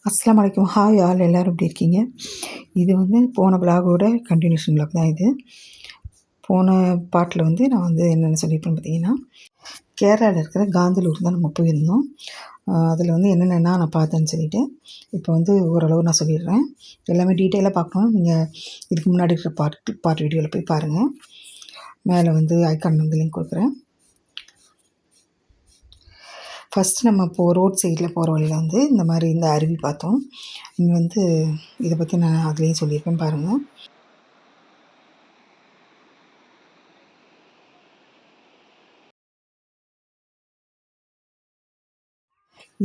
அஸ்ஸலாமு அலைக்கும். Hi all, எல்லோரும் எப்படி இருக்கீங்க? இது வந்து போன விலாகோட கண்டினியூஷன் விலாக் தான் இது. போன பாட்டில் வந்து நான் வந்து என்னென்ன சொல்லியிருப்பேன்னு பார்த்தீங்கன்னா, கேரளாவில் இருக்கிற காந்தலூர் தான் நம்ம போயிருந்தோம். அதில் வந்து என்னென்னா நான் பார்த்தேன்னு சொல்லிவிட்டு இப்போ வந்து ஓரளவு நான் சொல்லிடுறேன். எல்லாமே டீட்டெயிலாக பார்க்கணும். நீங்கள் இதுக்கு முன்னாடி இருக்கிற பார்ட் வீடியோவில் போய் பாருங்கள். மேலே வந்து ஐக்கான் வந்து லிங்க் கொடுக்குறேன். ஃபஸ்ட்டு நம்ம ரோட் சைடில் போகிற வழியில் வந்து இந்த மாதிரி இந்த அருவி பார்த்தோம். இங்கே வந்து இதை பற்றி நான் அதுலேயும் சொல்லியிருப்பேன் பாருங்கள்.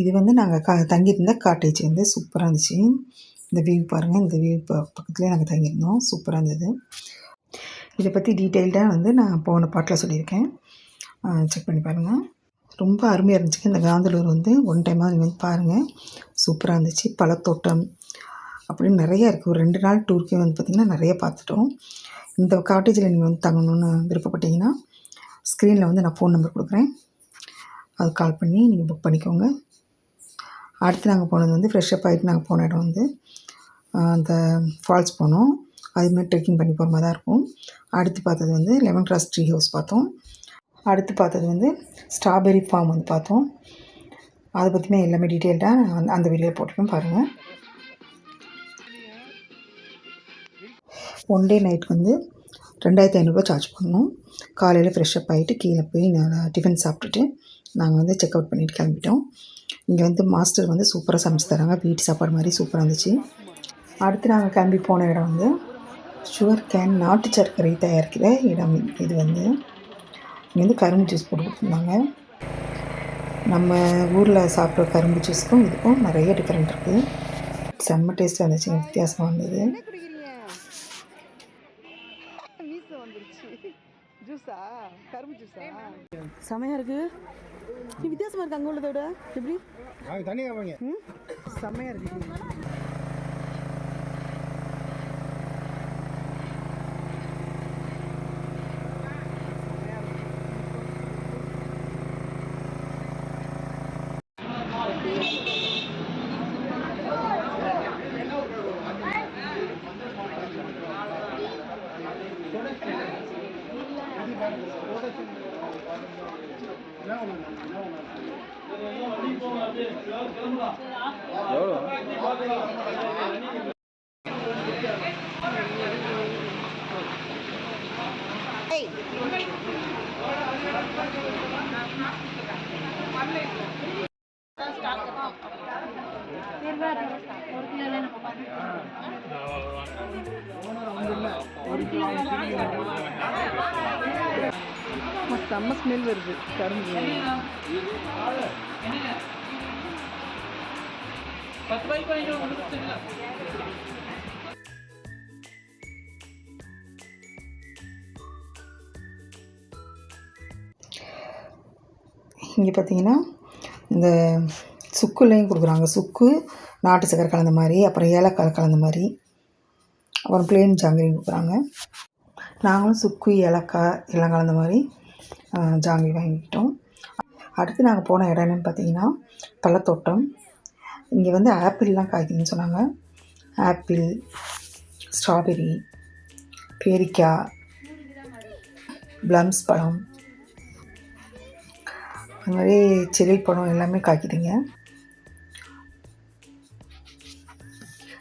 இது வந்து நாங்கள் தங்கியிருந்த காட்டேஜ் வந்து சூப்பராக இருந்துச்சு. இந்த வியூ பாருங்கள். இந்த வியூ பக்கத்துலேயே நாங்கள் தங்கியிருந்தோம். சூப்பராக இருந்தது. இதை பற்றி டீட்டெயில்டாக வந்து நான் போன பாட்டில் சொல்லியிருக்கேன். செக் பண்ணி பாருங்கள். ரொம்ப அருமையாக இருந்துச்சு. இந்த காந்தலூர் வந்து ஒன் டைமாக நீங்கள் வந்து பாருங்கள். சூப்பராக இருந்துச்சு. பழத்தோட்டம் அப்படின்னு நிறையா இருக்குது. ஒரு 2 நாள் டூருக்கே வந்து பார்த்திங்கன்னா நிறைய பார்த்துட்டோம். இந்த காட்டேஜில் நீங்கள் வந்து தங்கணுன்னு விருப்பப்பட்டீங்கன்னா ஸ்க்ரீனில் வந்து நான் ஃபோன் நம்பர் கொடுக்குறேன். அது கால் பண்ணி நீங்கள் புக் பண்ணிக்கோங்க. அடுத்து நாங்கள் போனது வந்து ஃப்ரெஷ்ஷப் ஆகிட்டு நாங்கள் போன இடம் வந்து அந்த ஃபால்ஸ் போனோம். அதுமாதிரி ட்ரெக்கிங் பண்ணி போகிற மாதிரி தான் இருக்கும். அடுத்து பார்த்தது வந்து லெமன் கிராஸ் ட்ரீ ஹவுஸ் பார்த்தோம். அடுத்து பார்த்தது வந்து ஸ்ட்ராபெரி ஃபார்ம் வந்து பார்த்தோம். அதை பற்றின எல்லாமே டீட்டெயில்டாக அந்த வீடியோவில் போட்டிருக்கேன் பாருங்கள். ஒன் டே நைட் வந்து 2500 சார்ஜ் பண்ணோம். காலையில் ஃப்ரெஷ்ஷப் ஆகிட்டு கீழே போய் டிஃபன் சாப்பிட்டுட்டு நாங்கள் வந்து செக் அவுட் பண்ணிவிட்டு கிளம்பிட்டோம். இங்கே வந்து மாஸ்டர் வந்து சூப்பராக சமைச்சு தராங்க. வீட்டு சாப்பாடு மாதிரி சூப்பராக இருந்துச்சு. அடுத்து நாங்கள் கிளம்பி போன இடம் வந்து சுகர் கேன் நாட்டு சர்க்கரை தயாரிக்கிற இடம். இது வந்து இங்கே வந்து கரும்பு ஜூஸ் போட்டு கொடுத்துருந்தாங்க. நம்ம ஊரில் சாப்பிட்ற கரும்பு ஜூஸுக்கும் இதுக்கும் நிறைய டிஃப்ரெண்ட் இருக்குது. செம்ம டேஸ்ட்டாக இருந்துச்சு. வித்தியாசமாக இருந்தது. ஜூஸா கரும்பு ஜூஸா செமையாக இருக்குது. நீ வித்தியாசமாக இருக்குது அங்கே உள்ளதோட. எப்படி தனியாக வாங்க. செம்மையாக இருக்குது. செம்ம ஸ்மெல் வருது கரும்பு. இங்கே பார்த்தீங்கன்னா இந்த சுக்குலையும் கொடுக்குறாங்க. சுக்கு நாட்டு சக்கரை கலந்த மாதிரி, அப்புறம் ஏலக்காய் கலந்த மாதிரி, அப்புறம் பிளெயின் ஜாங்கிரியும் கொடுக்குறாங்க. நாங்களும் சுக்கு ஏலக்காய் எல்லாம் கலந்த மாதிரி ஜாங்கிரி வாங்கிக்கிட்டோம். அடுத்து நாங்கள் போன இடம் என்னென்னு பார்த்தீங்கன்னா பழத்தோட்டம். இங்கே வந்து ஆப்பிள்லாம் காய்க்குதுன்னு சொன்னாங்க. ஆப்பிள், ஸ்ட்ராபெரி, பேரிக்காய், ப்ளம்ஸ் பழம், அது மாதிரி செரி பழம் எல்லாமே காய்க்குதுங்க.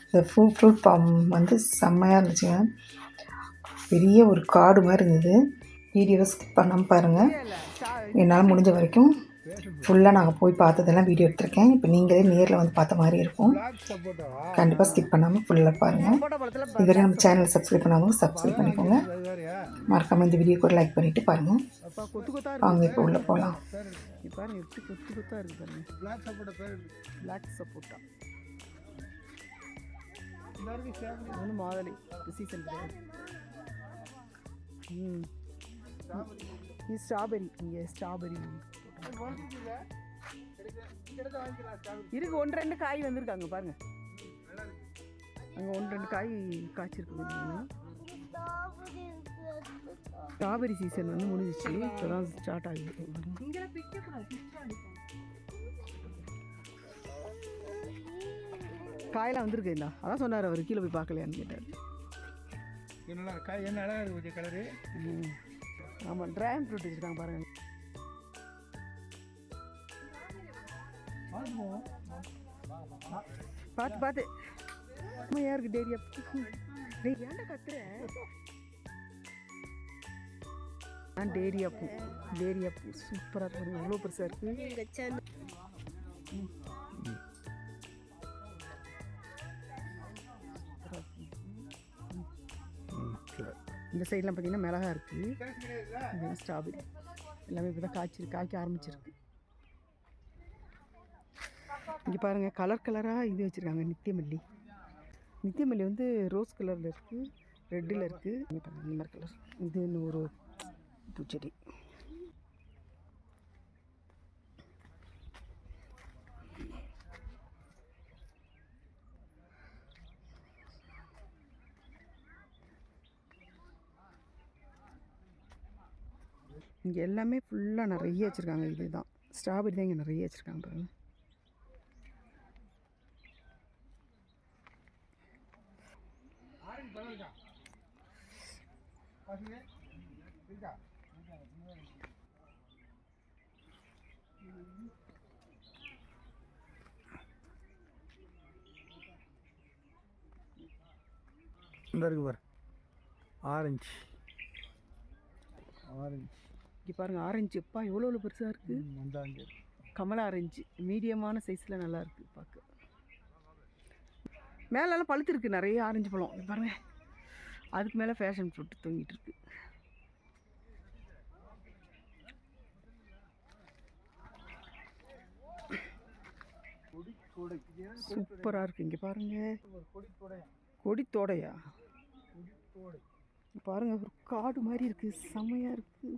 இந்த ஃப்ரூட் ஃபார்ம் வந்து செம்மையாக இருந்துச்சுங்க. பெரிய ஒரு காடு மாதிரி இருந்தது. வீடியோவை ஸ்கிப் பண்ணாமல் பாருங்கள். என்னால் முடிஞ்ச வரைக்கும் ஃபுல்லாக நாங்கள் போய் பார்த்ததெல்லாம் வீடியோ எடுத்திருக்கேன். இப்போ நீங்களே நேரில் வந்து பார்த்த மாதிரி இருக்கும். கண்டிப்பாக ஸ்கிப் பண்ணாமல் ஃபுல்லாக பாருங்கள். இதுவரை நம்ம சேனலை சப்ஸ்கிரைப் பண்ணாமல் சப்ஸ்கிரைப் பண்ணிக்கோங்க. மறக்காமல் இந்த வீடியோக்கு ஒரு லைக் பண்ணிவிட்டு பாருங்கள். வாங்க இப்போ உள்ளே போகலாம். மாதளி சீசன் இது ஸ்ட்ராபெரி. இங்கே ஸ்ட்ராபெரி இருக்கு. 1-2 காய் வந்திருக்காங்க பாருங்க. அங்கே 1-2 காய் காய்ச்சிருக்கு. ஸ்ட்ராபெரி சீசன் வந்து முடிஞ்சிச்சு. இப்போ தான் ஸ்டார்ட் ஆகுது. காயெல்லாம் வந்திருக்கு இந்த அதான் சொன்னார் அவர் கீழே போய் பார்க்கலையான்னு கேட்டார். நல்லா காய் என்ன அழகாக இருக்குது கலரு. ஆமாம் ட்ராகன் ஃப்ரூட் வச்சுருக்காங்க பாருங்கள். பார்த்து பார்த்து அம்மா யாருக்கு டேரியா ஏன்டா கத்துற? டேரியா பூ சூப்பராக இருக்கு. எவ்வளோ பெருசாக இருக்குது. இந்த சைட்லாம் பார்த்தீங்கன்னா மிளகா இருக்குது. இது ஸ்ட்ராபெரி எல்லாமே இப்போ தான் காய்க்க ஆரம்பிச்சிருக்கு. இங்கே பாருங்கள் கலர் கலராக இது வச்சுருக்காங்க நித்தியமல்லி. நித்தியமல்லி வந்து ரோஸ் கலரில் இருக்குது, ரெட்டில் இருக்குது. இங்கே பாருங்கள் இந்த மாதிரி கலர். இது இன்னும் ஒரு பூச்செடி. இங்கே எல்லாமே ஃபுல்லாக நிறைய வச்சுருக்காங்க. இதுதான் ஸ்ட்ராபெரி தான் இங்கே நிறைய வச்சுருக்காங்க பாருங்கள். இந்த இருக்கு பாரு ஆரஞ்சு. இங்கே பாருங்கள் ஆரஞ்சு எப்பா எவ்வளோ பெருசாக இருக்குது. கமலா ஆரஞ்சு மீடியமான சைஸில் நல்லா இருக்குது பார்க்க. மேலெல்லாம் பழுத்துருக்கு நிறைய ஆரஞ்சு பழம் பாருங்கள். அதுக்கு மேலே ஃபேஷன் ஃப்ரூட் தூங்கிட்டு இருக்கு. சூப்பராக இருக்குது. இங்கே பாருங்கள் கொடித்தோடையா பாருங்க. ஒரு காடு மாதிரி இருக்குது, செம்மையாக இருக்குது.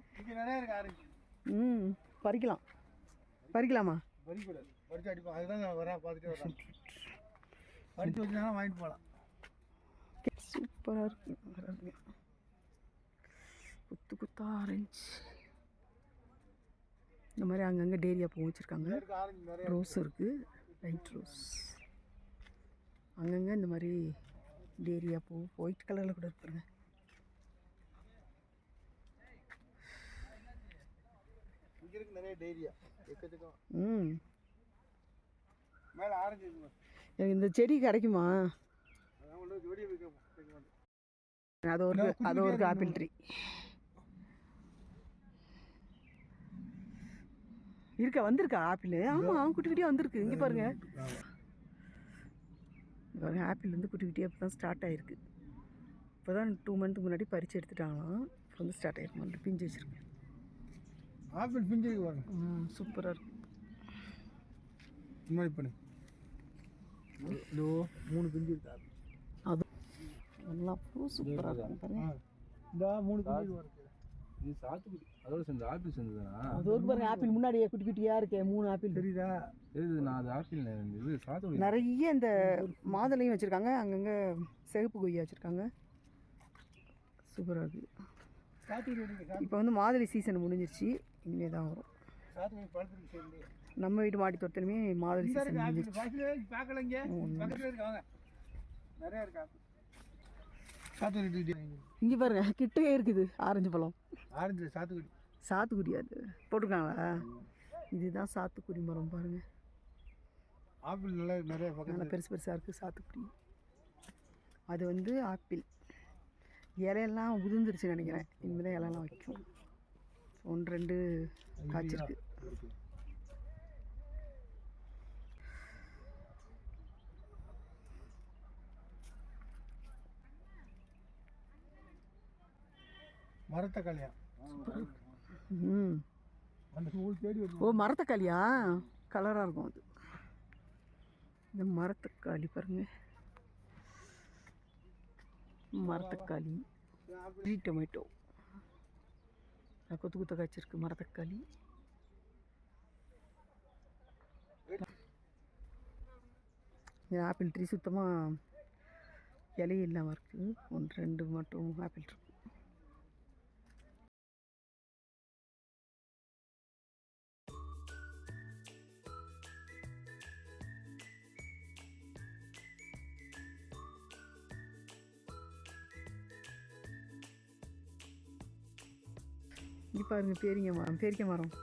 பறிக்கலாமா? சூப்பராக இருக்கு. குத்தா ஆரஞ்சு இந்த மாதிரி அங்கங்கே டேரியா பூ வச்சுருக்காங்க. ரோஸ் இருக்குது, லைட் ரோஸ். அங்கங்கே இந்த மாதிரி டேரியா பூ ஒயிட் கலரில் கூட இருப்பாங்க. இந்த செடி கிடைக்குமா? அது ஒரு ஆப்பிள் ட்ரீ இருக்கா? வந்திருக்கா ஆப்பிள்? ஆமாம் குட்டி குட்டியாக வந்திருக்கு. இங்கே பாருங்க பாருங்க ஆப்பிள் வந்து குட்டி குட்டியாக இப்போ தான் ஸ்டார்ட் ஆகிருக்கு. இப்போ தான் 2 மந்த்துக்கு முன்னாடி பறித்து எடுத்துட்டாங்களாம். இப்போ வந்து ஸ்டார்ட் ஆகிருக்கு. பிஞ்சு வச்சுருக்கேன். ஆப்பிள் பிஞ்சு வரும். சூப்பராக இருக்கும். இந்த மாதிரி பண்ணு. 3 பிஞ்சு இருக்கு. அது எல்லாம் பூ சூப்பராக இருக்கும் பாருங்க. இந்த 3 பிஞ்சு வரும். இது சாத்துக்குடி அதோட சேர்ந்து ஆப்பிள் சேர்ந்ததுனா அது ஒரு பாருங்க ஆப்பிள் முன்னாடியே குட்டி குட்டியாக இருக்கே 3 ஆப்பிள் தெரியுதா? தெரியுது. நான் அது ஆப்பிள் இது சாத்துக்குடி. நிறைய இந்த மாதுளையும் வச்சுருக்காங்க. அங்கங்கே சிகப்பு கொய்யா வச்சுருக்காங்க. சூப்பராக இருக்குது. இப்போ வந்து மாதுளை சீசன் முடிஞ்சிருச்சு. இனிமே தான் வரும். நம்ம வீட்டு மாடி தோட்டத்துலையுமே மாதுளை சீசன் முடிஞ்சிருச்சு. இங்கே பாருங்க கிட்டே இருக்குது ஆரஞ்சு பழம். சாத்துக்குடி அது போட்டிருக்காங்களா? இதுதான் சாத்துக்குடி மரம் பாருங்க. ஆப்பிள் நிறைய பெருசு பெருசாக இருக்குது சாத்துக்குடி. அது வந்து ஆப்பிள். இலையெல்லாம் உதிர்ந்துருச்சுன்னு நினைக்கிறேன். இனிமேல் தான் இலையெல்லாம் வைக்கும். 1-2 காய்ச்சிருக்கு. மரத்தக்காளியா? ஓ மரத்தக்காளியா? கலராக இருக்கும் அது. இந்த மரத்தக்காளி பாருங்க. மரத்தக்காளி டொமேட்டோ கொத்து கொத்த காய்ச்சிருக்கு. மரத்தக்காளி ஆப்பிள் ட்ரீ சுத்தமாக இலையே இல்லாமல் இருக்குது. 1-2 மட்டும் ஆப்பிள் இருக்கு. இங்கே பாருங்க பேரிக்காய் மரம்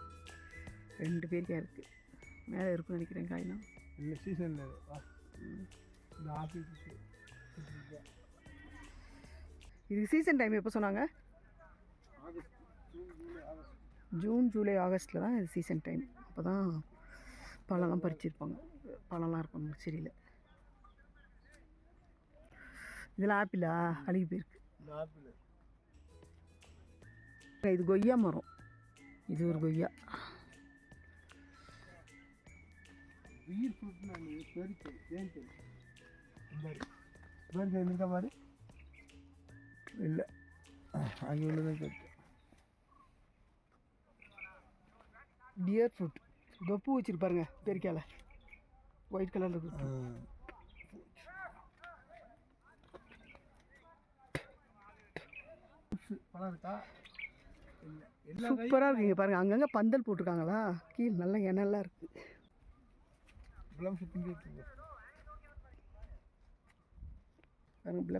2 பேரிக்காய் இருக்குது. மேலே இருக்குன்னு நினைக்கிறேன் காய்னா. இல்லை சீசனில் இந்த ஆப்பிள் இது சீசன் டைம் எப்போ சொன்னாங்க? ஜூன் ஜூலை ஆகஸ்ட்டில் தான் இது சீசன் டைம். அப்போ தான் பழம்லாம் பறிச்சிருப்பாங்க. பழம்லாம் இருக்கும் செடியில். இதெல்லாம் ஆப்பிளா அழுகி போயிருக்கு. இந்த ஆப்பிள் இது கொய்யா மரம். இது ஒரு கொய்யா. உயிர் ஃப்ரூட்னு ஒன்று பெருக்கல் தேன்கல் தேன்கல் இருக்க மாதிரி இல்லை அங்கே உள்ளதான் கேட்டு டியர் ஃப்ரூட். இதோ பூ வச்சுருப்பாருங்க பெரிக்கால ஒயிட் கலரில் இருக்கு. பழம் இருக்கா? இல்லை சூப்பராக இருக்குங்க பாருங்கள். அங்கங்கே பந்தல் போட்டிருக்காங்களா, கீழே நல்ல எண்ணெய்லாம் இருக்குது. ப்ளம்ஸ் பிஞ்சு விட்டுருக்கு.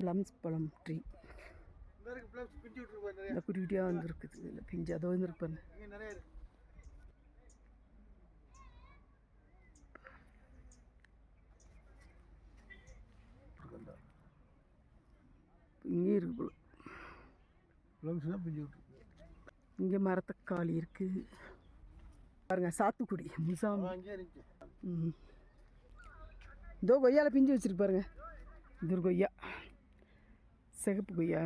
ப்ளம்ஸ் பழம் ட்ரீ ப்ளம்ஸ் பிஞ்சு விட்டுருக்கு. இந்த குட்டி குட்டியாக வந்துருக்குது. இதில் பிஞ்சு அதோ வந்துருப்பாங்க. இங்கே நிறைய இருக்கு. இங்கே இருக்கு. ப்ளம்ஸ் தான் பிஞ்சு விட்டுருக்கு. இங்கே மரத்தக்காளி இருக்குது பாருங்க. சாத்துக்குடி முசாம். அங்கே இருக்கு. இதோ கொய்யாவில் பிஞ்சு வச்சுருக்கு பாருங்க. இது ஒரு கொய்யா, சிகப்பு கொய்யா.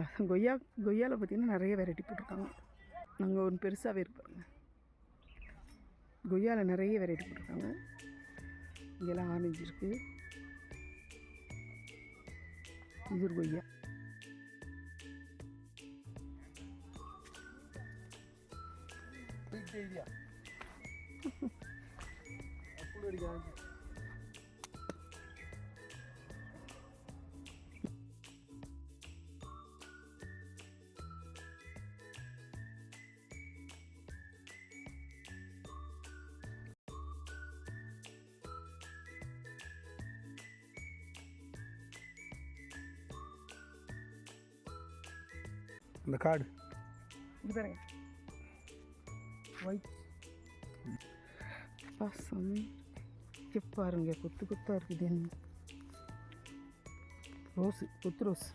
கொய்யாவில் பார்த்திங்கன்னா நிறைய வெரைட்டி போட்டிருக்காங்க. நாங்கள் ஒன்று பெருசாகவே இருப்பாருங்க. கொய்யாவில் நிறைய வெரைட்டி போட்டிருக்காங்க. இங்கெல்லாம் ஆரஞ்சு இருக்குது. இது ஒரு கொய்யா. ஏரியா அடிக்க இந்த காடு இது பாருங்க ஒயிட் பாசம். இங்கே பாருங்க கொத்து கொத்தாக இருக்குது. என்ன ரோஸு, கொத்து ரோஸ்.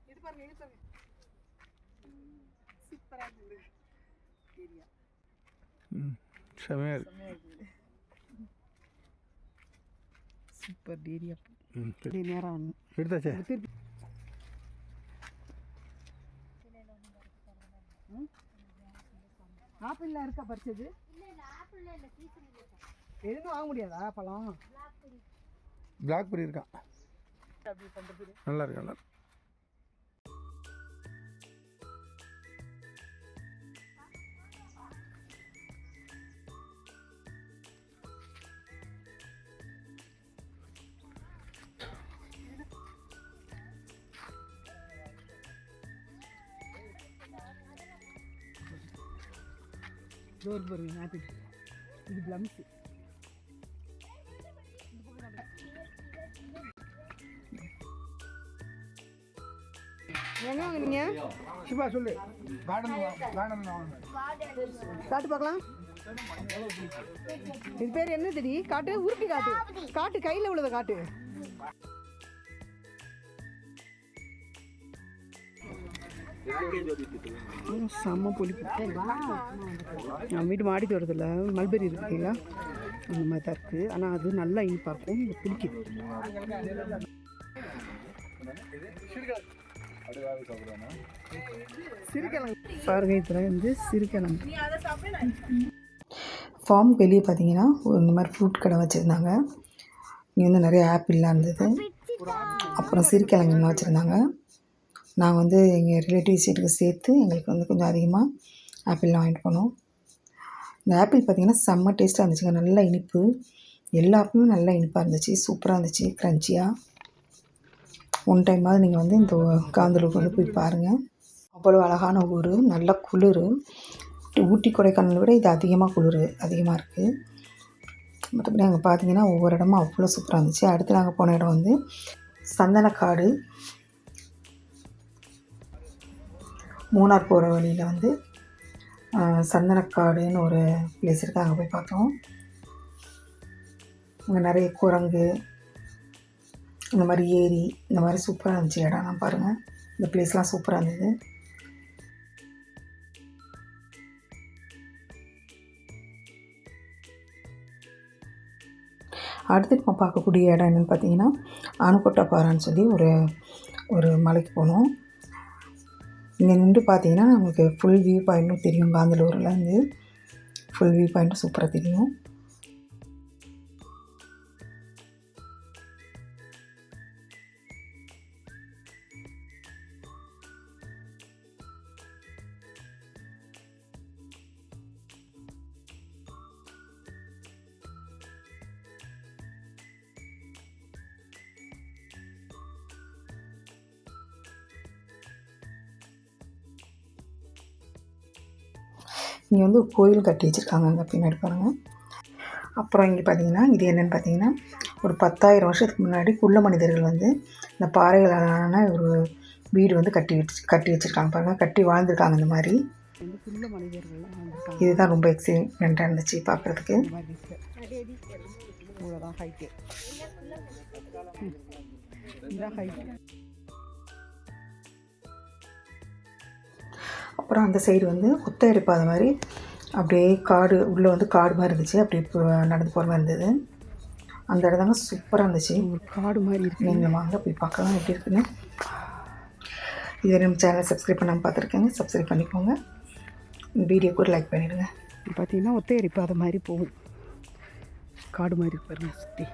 இது பாருங்க, இது பாருங்க. சூப்பராக இருக்குது ஏரியா. செமையாக இருக்கு. Super area. நேரம் ஒன்று எடுத்தாச்சே. ஆப்பிள்லாம் இருக்கா பறிச்சது? எதுவும் வாங்க முடியாதா பழம்? பிளாக்பெரி இருக்கான். நல்லா இருக்கு நல்லா. டோர் பாருங்க ஆப்பிள். இது ப்ளம்ஸு. எங்கே வாங்குனீங்க? சிவா சொல்லு. கார்டன் காட்டு பார்க்கலாம். இது பேர் என்ன தெரி? காட்டு, உருப்பி காட்டு. காட்டு, கையில் உள்ளதை காட்டு. செம்ம புளிப்பு. நம்ம வீட்டு மாடி தோட்டத்தில் மல்பெரி இருக்குங்களா, அந்த மாதிரி தான் இருக்குது. ஆனால் அது நல்லா இனிப்பாக இருக்கும். இது பிடிக்குது. சிறுகிழங்கு பாருங்க, இதில் வந்து சிறுகிழங்கு. ஃபார்ம் வெளியே பார்த்தீங்கன்னா இந்த மாதிரி ஃப்ரூட் கடை வச்சுருந்தாங்க. இங்கே வந்து நிறைய ஆப்பிள்லாம் இருந்தது. அப்புறம் சிறுகிழங்குலாம் வச்சுருந்தாங்க. நாங்கள் வந்து எங்கள் ரிலேட்டிவ்ஸ் வீட்டுக்கு சேர்த்து எங்களுக்கு வந்து கொஞ்சம் அதிகமாக ஆப்பிள்லாம் வாங்கிட்டு போனோம். இந்த ஆப்பிள் பார்த்திங்கன்னா செம்ம டேஸ்ட்டாக இருந்துச்சுங்க. நல்லா இனிப்பு, எல்லா ஆப்பிளும் நல்லா இனிப்பாக இருந்துச்சு. சூப்பராக இருந்துச்சு, க்ரன்ச்சியாக. ஒன் டைமாவது நீங்கள் வந்து இந்த காந்தலூருக்கு வந்து போய் பாருங்கள். அவ்வளோ அழகான ஊர், நல்ல குளிர். ஊட்டி கொடைக்கானலை விட இது அதிகமாக குளிர் அதிகமாக இருக்குது. மற்றபடி அங்கே பார்த்தீங்கன்னா ஒவ்வொரு இடமும் அவ்வளோ சூப்பராக இருந்துச்சு. அடுத்து நாங்கள் போன இடம் வந்து சந்தனக்காடு. மூணார் போகிற வழியில் வந்து சந்தனக்காடுன்னு ஒரு பிளேஸ் இருக்குது. அங்கே போய் பார்த்தோம். அங்கே நிறைய குரங்கு, இந்த மாதிரி ஏரி, இந்த மாதிரி சூப்பராக இருந்துச்சு இடம்லாம் பாருங்கள். இந்த பிளேஸ்லாம் சூப்பராக இருந்தது. அடுத்து நம்ம பார்க்கக்கூடிய இடம் என்னென்னு பார்த்தீங்கன்னா ஆனக்கோட்டப்பாறைன்னு சொல்லி ஒரு மலைக்கு போனோம். இங்கே நின்று பார்த்தீங்கன்னா நமக்கு ஃபுல் வியூ பாயிண்ட்டும் தெரியும். காந்தலூர்லேருந்து ஃபுல் வியூ பாயிண்ட்டும் சூப்பராக தெரியும். இங்கே வந்து கோயில் கட்டி வச்சுருக்காங்க அங்கே பின்னாடி பாருங்கள். அப்புறம் இங்கே பார்த்தீங்கன்னா இது என்னென்னு பார்த்தீங்கன்னா ஒரு 10,000 வருஷத்துக்கு முன்னாடி குள்ள மனிதர்கள் வந்து இந்த பாறைகளான ஒரு வீடு வந்து கட்டி வச்சுருக்காங்க பாருங்கள். கட்டி வாழ்ந்துருக்காங்க. இந்த மாதிரி குள்ள மனிதர்கள்லாம் இதுதான் ரொம்ப எக்ஸைட்மெண்ட்டாக இருந்துச்சு பார்க்குறதுக்கு. இவ்வளோதான் ஹைட்டு. இதுதான் ஹைட்டு. அப்புறம் அந்த சைடு வந்து ஒத்தையடி பாதை மாதிரி அப்படியே காடு உள்ளே வந்து காடு மாதிரி இருந்துச்சு. அப்படியே நடந்து போகிற மாதிரி இருந்தது. அந்த இடம் தாங்க சூப்பராக இருந்துச்சு. ஒரு காடு மாதிரி இருக்குது. நீங்கள் வாங்க போய் பார்க்கலாம் எப்படி இருக்குன்னு. இது நம்ம சேனலை சப்ஸ்கிரைப் பண்ணாமல் பார்த்துருக்கேங்க, சப்ஸ்கிரைப் பண்ணிக்கோங்க. வீடியோக்கு ஒரு லைக் பண்ணிவிடுங்க. பார்த்தீங்கன்னா ஒத்தையடி பாதை மாதிரி போகும். காடு மாதிரி பாருங்க சுற்றி.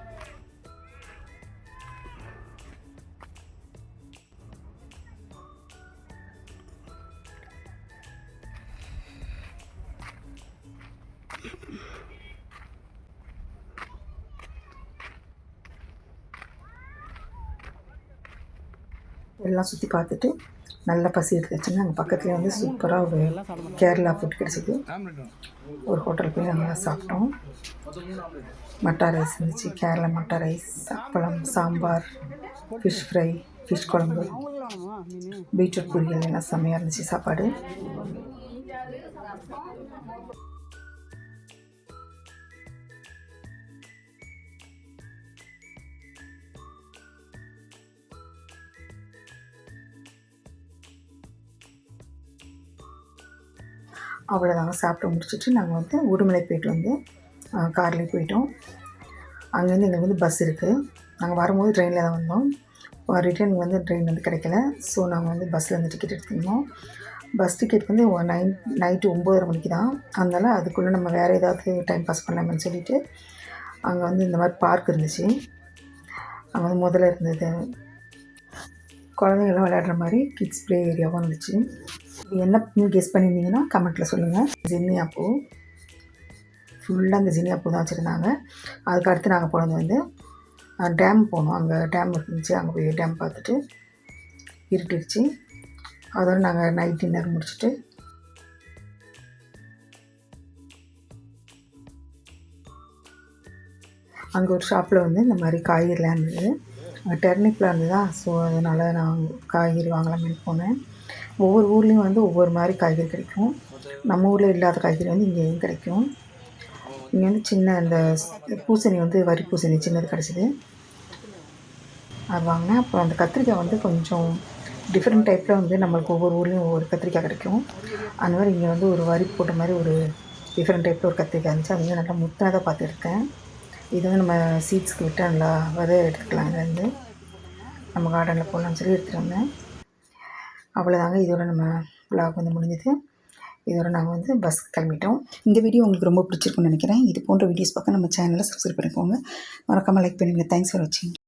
எல்லாம் சுற்றி பார்த்துட்டு நல்லா பசி எடுத்துச்சுங்க. அங்கே பக்கத்துலேயே வந்து சூப்பராக ஒரு கேரளா ஃபுட் கிடச்சிது. ஒரு ஹோட்டல் போய் நல்லா சாப்பிட்டோம். மட்டா ரைஸ் இருந்துச்சு, கேரளா மட்டா ரைஸ், அப்பளம், சாம்பார், ஃபிஷ் ஃப்ரை, ஃபிஷ் குழம்பு, பீட்ரூட் பொரியல் எல்லாம் செம்மையாக இருந்துச்சு சாப்பாடு. அவ்வளோதாங்க. சாப்பிட்டு முடிச்சுட்டு நாங்கள் வந்து உடுமலை போய்ட்டு வந்து கார்லேயே போயிட்டோம். அங்கேருந்து எங்களுக்கு வந்து பஸ் இருக்குது. நாங்கள் வரும்போது ட்ரெயினில் தான் வந்தோம். ரிட்டர்ன் வந்து ட்ரெயின் வந்து கிடைக்கல. ஸோ நாங்கள் வந்து பஸ்ஸில் வந்து டிக்கெட் எடுத்துருந்தோம். பஸ் டிக்கெட் வந்து நைட்டு 9:30 மணிக்கு தான். அதனால் அதுக்குள்ளே நம்ம வேறு ஏதாவது டைம் பாஸ் பண்ணலாம்னு சொல்லிவிட்டு அங்கே வந்து இந்த மாதிரி பார்க் இருந்துச்சு. அங்கே வந்து முதல்ல இருந்தது குழந்தைங்கள்லாம் விளையாடுற மாதிரி கிட்ஸ் ப்ளே ஏரியாவும் இருந்துச்சு. இது என்ன கெஸ் பண்ணியிருந்தீங்கன்னா கமெண்ட்டில் சொல்லுங்கள். ஜின்னியா பூ, ஃபுல்லாக அந்த ஜின்னியா பூ தான் வச்சுருந்தாங்க. அதுக்கு அடுத்து நாங்கள் போனது வந்து டேம் போனோம். அங்கே டேம் இருந்துச்சு. அங்கே போய் டேம் பார்த்துட்டு இருட்டுடுச்சு. அதோடு நாங்கள் நைட் டின்னர் முடிச்சுட்டு அங்கே ஒரு ஷாப்பில் வந்து இந்த மாதிரி காய்கறிலாம் இருந்தது. டெர்னிப்லாம் இருந்ததா, ஸோ அதனால் நான் காய்கறி வாங்கலாம்னு போனேன். ஒவ்வொரு ஊர்லேயும் வந்து ஒவ்வொரு மாதிரி காய்கறி கிடைக்கும். நம்ம ஊரில் இல்லாத காய்கறி வந்து இங்கேயும் கிடைக்கும். இங்கே வந்து சின்ன இந்த பூசணி வந்து வரி பூசணி சின்னது கிடச்சிது, அது வாங்கினேன். அப்புறம் அந்த கத்திரிக்காய் வந்து கொஞ்சம் டிஃப்ரெண்ட் டைப்பில் வந்து நம்மளுக்கு ஒவ்வொரு ஊர்லேயும் ஒவ்வொரு கத்திரிக்காய் கிடைக்கும். அந்த மாதிரி இங்கே வந்து ஒரு வரி போட்ட மாதிரி ஒரு டிஃப்ரெண்ட் டைப்பில் ஒரு கத்திரிக்காய் இருந்துச்சு. அது வந்து நல்லா முத்தினதாக பார்த்து எடுத்தேன். இது வந்து நம்ம சீட்ஸ்க்கு விட்டால் நல்லா விதை எடுத்துக்கலாம். இதுலேருந்து நம்ம கார்டனில் போடலாம்னு சொல்லி எடுத்துகிட்டு வந்தேன். அவ்வளோதாங்க, இதோட நம்ம விலாக் வந்து முடிஞ்சது. இதோட நாங்கள் வந்து பஸ் கிளம்பிட்டோம். இந்த வீடியோ உங்களுக்கு ரொம்ப பிடிச்சிருக்குன்னு நினைக்கிறேன். இது போன்ற வீடியோஸ் பார்க்க நம்ம சேனலை சப்ஸ்கிரைப் பண்ணிக்கோங்க. மறக்காமல் லைக் பண்ணுங்கள். தேங்க்ஸ் ஃபார் வாட்சிங்.